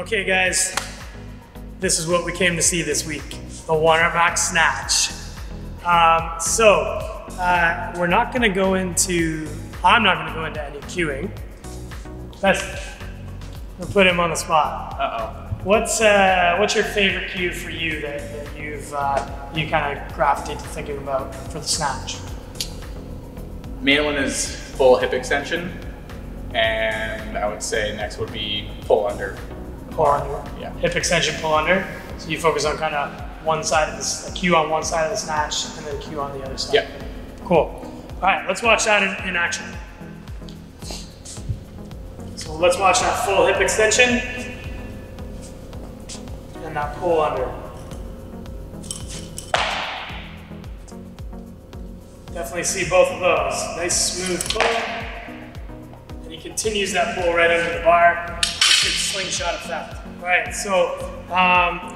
Okay guys, this is what we came to see this week, the WARMUP snatch. We're not gonna go into, I'm not gonna go into any cueing. We'll put him on the spot. Uh-oh. What's your favorite cue for you that you kind of gravitated to thinking about for the snatch? Main one is full hip extension, and I would say next would be pull under. Pull under. Yeah. Hip extension, pull under. So you focus on kind of one side of the cue on one side of the snatch, and then a cue on the other side. Yep. Cool. All right, let's watch that in action. So let's watch that full hip extension and that pull under. Definitely see both of those. Nice smooth pull. And he continues that pull right under the bar. Good slingshot effect. All right, so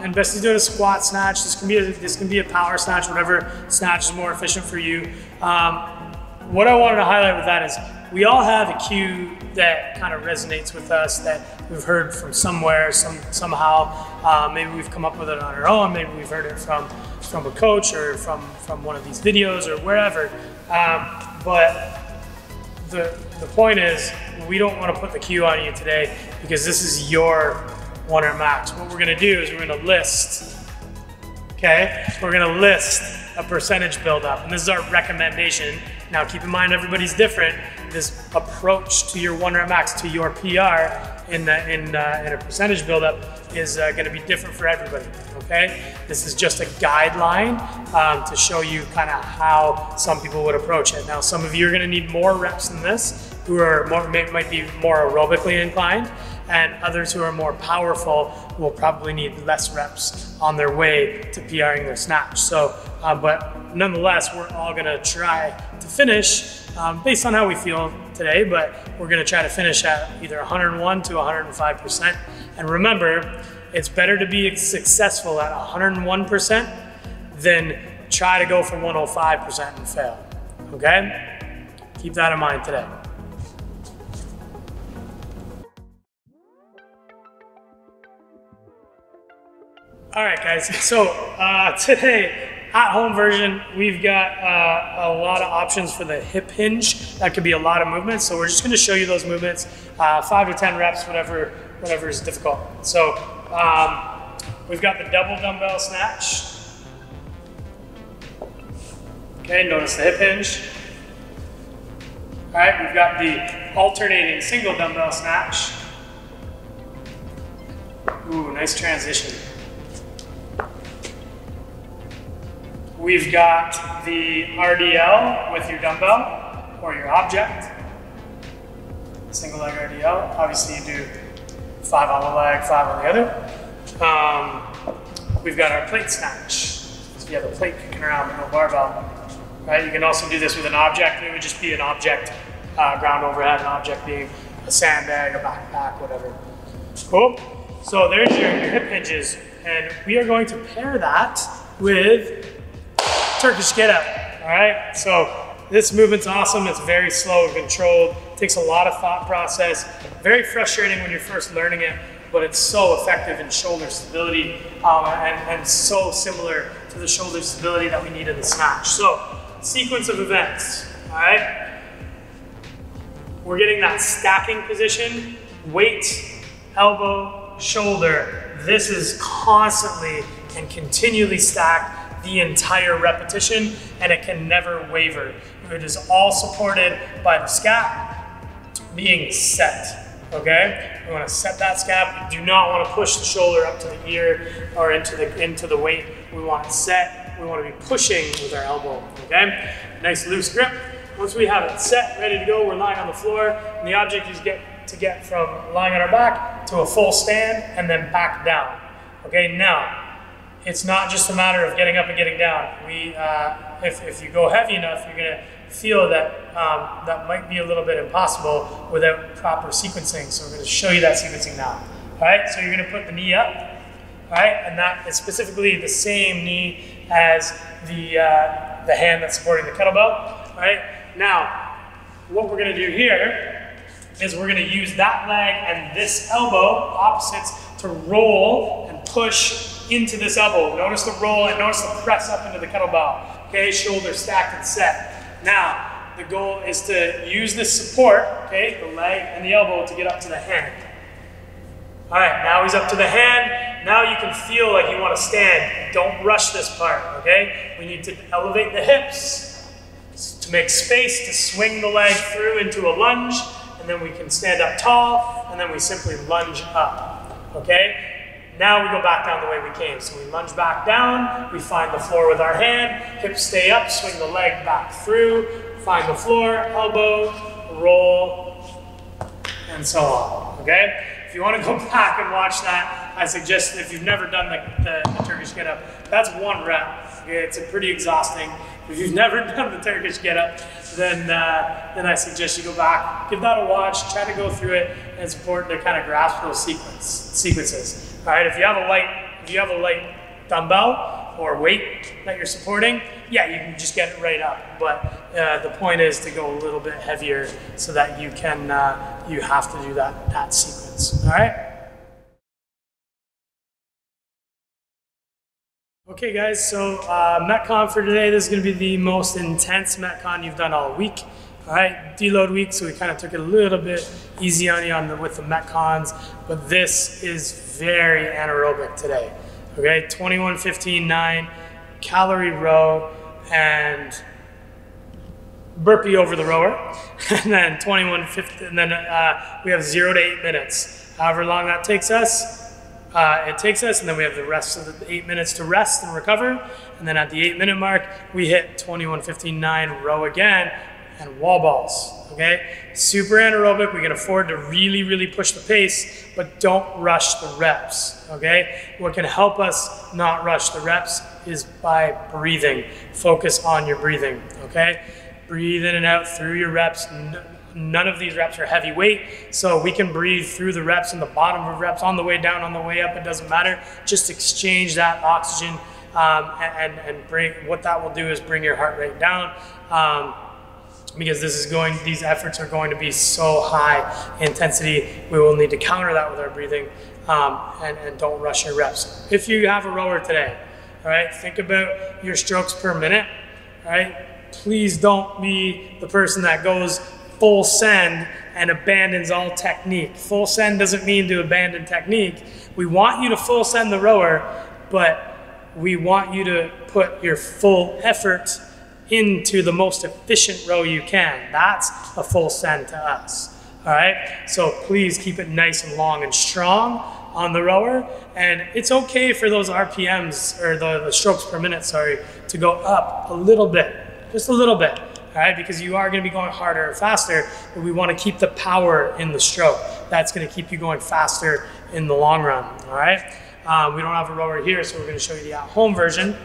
and best is doing a squat snatch. This can be a power snatch, whatever snatch is more efficient for you. What I wanted to highlight with that is we all have a cue that kind of resonates with us that we've heard from somewhere, somehow. Maybe we've come up with it on our own. Maybe we've heard it from a coach or from one of these videos or wherever. But the point is, we don't want to put the cue on you today because this is your WARMUP max. What we're going to do is we're going to list, okay? We're going to list a percentage buildup, and this is our recommendation. Now, keep in mind, everybody's different. This approach to your WARMUP max, to your PR in a percentage buildup is going to be different for everybody, okay? This is just a guideline to show you kind of how some people would approach it. Now, some of you are going to need more reps than this, who are might be more aerobically inclined, and others who are more powerful will probably need less reps on their way to PRing their snatch. So, but nonetheless, we're all going to try to finish based on how we feel today, but we're going to try to finish at either 101 to 105%. And remember, it's better to be successful at 101% than try to go for 105% and fail, okay? Keep that in mind today. All right, guys, so today, at-home version, we've got a lot of options for the hip hinge. That could be a lot of movements, so we're just gonna show you those movements, 5 to 10 reps, whatever is difficult. So we've got the double dumbbell snatch. Okay, notice the hip hinge. All right, we've got the alternating single dumbbell snatch. Ooh, nice transition. We've got the RDL with your dumbbell or your object. Single leg RDL. Obviously you do 5 on one leg, 5 on the other. We've got our plate snatch. So you have a plate kicking around with no barbell. Right? You can also do this with an object. It would just be an object, ground overhead, an object being a sandbag, a backpack, whatever. Cool. So there's your hip hinges. And we are going to pair that with Turkish Get Up, all right? So this movement's awesome. It's very slow and controlled. It takes a lot of thought process. Very frustrating when you're first learning it, but it's so effective in shoulder stability and so similar to the shoulder stability that we need in the snatch. So sequence of events, all right? We're getting that stacking position, weight, elbow, shoulder. This is constantly and continually stacked the entire repetition, and it can never waver. It is all supported by the scap being set, okay? We want to set that scap. We do not want to push the shoulder up to the ear or into the weight. We want it set. We want to be pushing with our elbow, okay? Nice loose grip. Once we have it set, ready to go, we're lying on the floor, and the object is to get from lying on our back to a full stand and then back down, okay? Now, it's not just a matter of getting up and getting down. If you go heavy enough, you're gonna feel that that might be a little bit impossible without proper sequencing. So we're gonna show you that sequencing now. All right, so you're gonna put the knee up, all right? And that is specifically the same knee as the hand that's supporting the kettlebell, all right? Now, what we're gonna do here is we're gonna use that leg and this elbow, opposites, to roll and push into this elbow. Notice the roll and notice the press up into the kettlebell. Okay, shoulders stacked and set. Now, the goal is to use this support, okay, the leg and the elbow to get up to the hand. All right, now he's up to the hand. Now you can feel like you want to stand. Don't rush this part, okay? We need to elevate the hips to make space to swing the leg through into a lunge, and then we can stand up tall, and then we simply lunge up, okay? Now we go back down the way we came. So we lunge back down, we find the floor with our hand, hips stay up, swing the leg back through, find the floor, elbow, roll, and so on, okay? If you want to go back and watch that, I suggest if you've never done the Turkish Get Up, that's 1 rep. Okay? It's pretty exhausting. If you've never done the Turkish Get Up, then I suggest you go back, give that a watch, try to go through it, and it's important to kind of grasp those sequences. All right, if you have a light dumbbell or weight that you're supporting, yeah, you can just get it right up. But the point is to go a little bit heavier so that you can you have to do that sequence. All right. Okay, guys. So Metcon for today. This is going to be the most intense Metcon you've done all week. All right, deload week, so we kind of took it a little bit easy on you with the Metcons, but this is very anaerobic today. Okay, 21, 15, 9, calorie row, and burpee over the rower, and then 21, 15, and then we have 0 to 8 minutes. However long that takes us, and then we have the rest of the 8 minutes to rest and recover, and then at the 8-minute mark, we hit 21, 15, 9, row again, and wall balls, okay? Super anaerobic. We can afford to really, really push the pace, but don't rush the reps, okay? What can help us not rush the reps is by breathing. Focus on your breathing, okay? Breathe in and out through your reps. None of these reps are heavy weight, so we can breathe through the reps and the bottom of reps, on the way down, on the way up, it doesn't matter. Just exchange that oxygen and bring, what that will do is bring your heart rate down. Because these efforts are going to be so high intensity, we will need to counter that with our breathing, and don't rush your reps. If you have a rower today, all right, think about your strokes per minute, all right? Please don't be the person that goes full send and abandons all technique. Full send doesn't mean to abandon technique. We want you to full send the rower, but we want you to put your full effort into the most efficient row you can. That's a full send to us, all right? So please keep it nice and long and strong on the rower, and it's okay for those RPMs, or the strokes per minute, sorry, to go up a little bit, just a little bit, all right? Because you are gonna be going harder and faster, but we wanna keep the power in the stroke. That's gonna keep you going faster in the long run, all right? We don't have a rower here, so we're gonna show you the at-home version.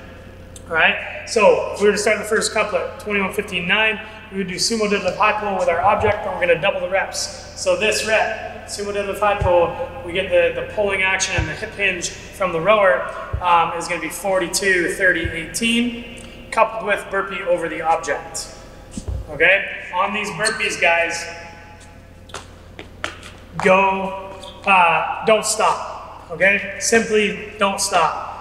All right, so if we were to start the first couplet, 21, 15, 9, we would do sumo deadlift high pull with our object, but we're gonna double the reps. So this rep, sumo deadlift high pull, we get the pulling action and the hip hinge from the rower is gonna be 42, 30, 18, coupled with burpee over the object. Okay, on these burpees, guys, don't stop, okay? Simply don't stop.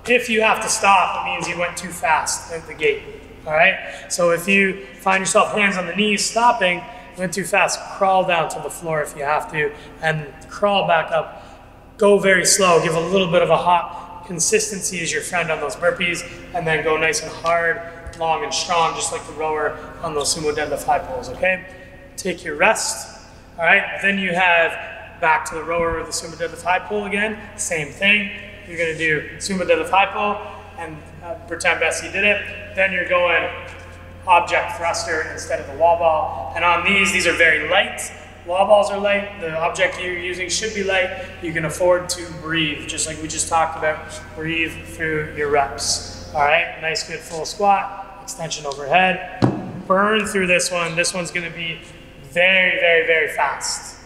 If you have to stop, it means you went too fast at the gate, all right? So if you find yourself hands on the knees stopping, went too fast, crawl down to the floor if you have to, and crawl back up. Go very slow, give a little bit of a hop. Consistency is your friend on those burpees, and then go nice and hard, long and strong, just like the rower on those sumo deadlift high pulls, okay? Take your rest, all right? Then you have back to the rower with the sumo deadlift high pull again, same thing. You're gonna do sumo deadlift high pull and pretend Bessie did it. Then you're going object thruster instead of the wall ball. And on these are very light. Wall balls are light. The object you're using should be light. You can afford to breathe, just like we just talked about. Breathe through your reps. All right, nice good full squat, extension overhead. Burn through this one. This one's gonna be very, very, very fast.